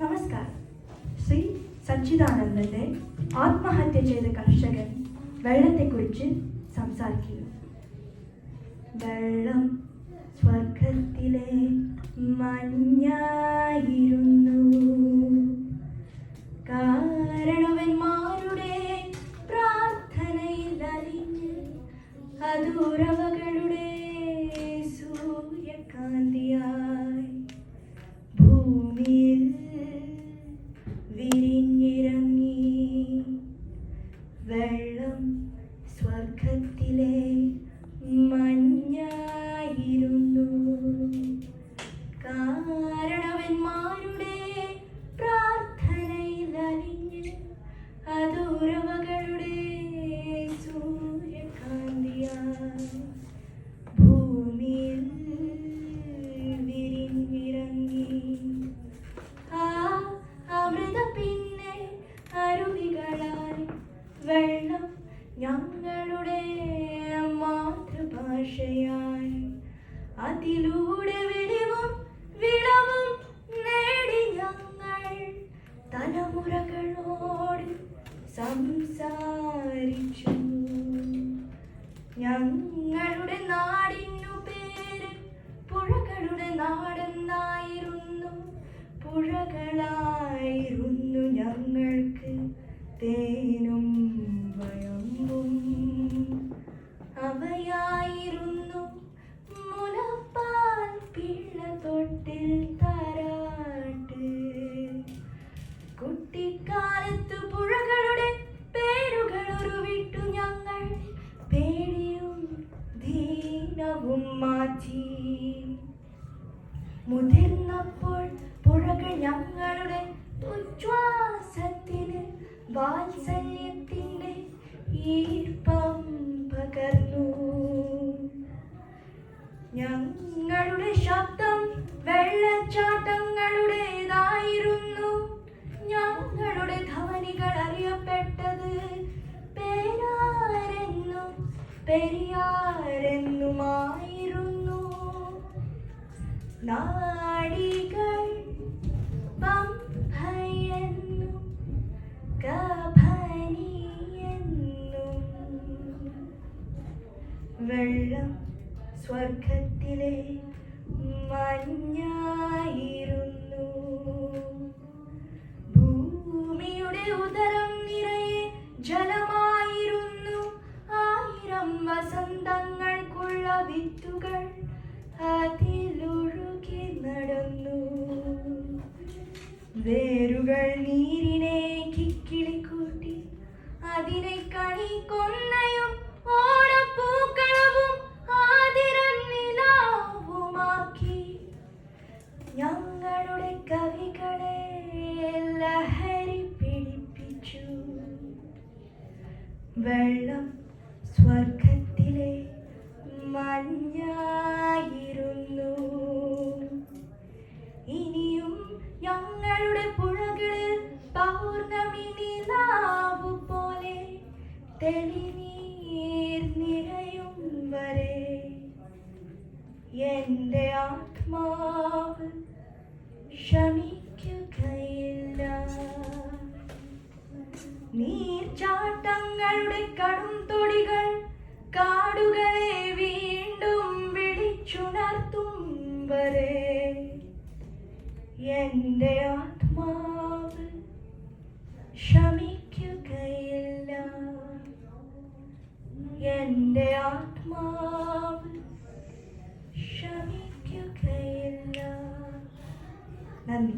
നമസ്കാരം. ശ്രീ സച്ചിദാനന്ദന്റെ ആത്മഹത്യ ചെയ്ത കർഷകൻ വെള്ളത്തെക്കുറിച്ച് സംസാരിക്കുന്നു. വെള്ളം സ്വർഗത്തിലെ മഞ്ഞായിരുന്നു. കാരണവന്മാരുടെ പ്രാർത്ഥനയിൽ അലിഞ്ഞ് അതുറവകളുടെ സൂര്യകാന്തിയായി ഭൂമിയിൽ വിരിഞ്ഞിറങ്ങി. വെള്ളം സ്വർഗത്തിലെ മഞ്ഞായിരുന്നു. കാരണവന്മാരുടെ പ്രാർത്ഥനയിൽ അലിഞ്ഞ് അതുറവകളുടെ സൂര്യകാന്തിയായി ഭൂമിയിൽ വിരിഞ്ഞിറങ്ങി. ആ അമൃത പിന്നെ അരുവികളായി വെള്ളം ഞങ്ങളുടെ മാതൃഭാഷയായി. അതിലൂടെ വെളിവും വിളവും നേടി ഞങ്ങൾ തലമുറകളോട് സംസാരിച്ചു. ഞങ്ങളുടെ നാടിനു പേര് പുഴകളുടെ നാടെന്നായിരുന്നു. പുഴകളായിരുന്നു ഞങ്ങൾക്ക് തേനും വയമ്പും. അവയായിരുന്നു മുലപ്പാൽ പിള്ളതൊട്ടിൽ താരാട്ട്. കുട്ടിക്കാലത്ത് പുഴകളുടെ പേരുകൾ ഉരുവിട്ടു ഞങ്ങൾ പേടിയും ദീനവും മാറ്റി. മുതിർന്നപ്പോൾ പുഴകൾ ഞങ്ങളുടെ ഉച്ഛ്വാസത്തിന് വാത്സല്യത്തിൻ്റെ ഈർപ്പം പകർന്നു. ഞങ്ങളുടെ ശബ്ദം വെള്ളച്ചാട്ടങ്ങളുടേതായിരുന്നു. ഞങ്ങളുടെ ധ്വനികൾ അറിയപ്പെട്ടത് പേരാരെന്നും പെരിയാരെന്നുമായിരുന്നു. നാടികൾ പമ്പയെന്നും കബനിയെന്നും. വെള്ളം സ്വർഗത്തിലെ മഞ്ഞായിരുന്നു. ഭൂമിയുടെ ഉദരം നിറയെ ജലമായിരുന്നു. 1000 വസന്തങ്ങൾക്കുള്ള വിത്തുകൾ അതിലൊഴുകി നടന്നു. വേരുകൾ നീരിനെ കിക്കിളിക്കൂട്ടി. അതിനെ കണി കൊന്നയും ഓണപ്പൂക്കളവും ആതിരനിലാവുമാക്കി. ഞങ്ങളുടെ കവികളെ ലഹരി പിടിപ്പിച്ചു. വെള്ളം സ്വർഗത്തിലെ മഞ്ഞായിരുന്നു. ഇനിയും ഞങ്ങളുടെ പുഴകളിൽ പൗർണമി നിലാവു പോലെ തെളിനീർ നിറയും വരെ എൻ്റെ ആത്മാവ് ശമിക്കുകയില്ല. നീർച്ചാട്ടങ്ങളുടെ കടും തൊടികൾ കാടുകളെ വീണ്ടും വിളിച്ചുണർത്തും വരെ എൻ്റെ ആത്മാവ് ശമിക്കുകയില്ല. എൻ്റെ ആത്മാവ് ശമിക്കുകയില്ല. നന്ദി.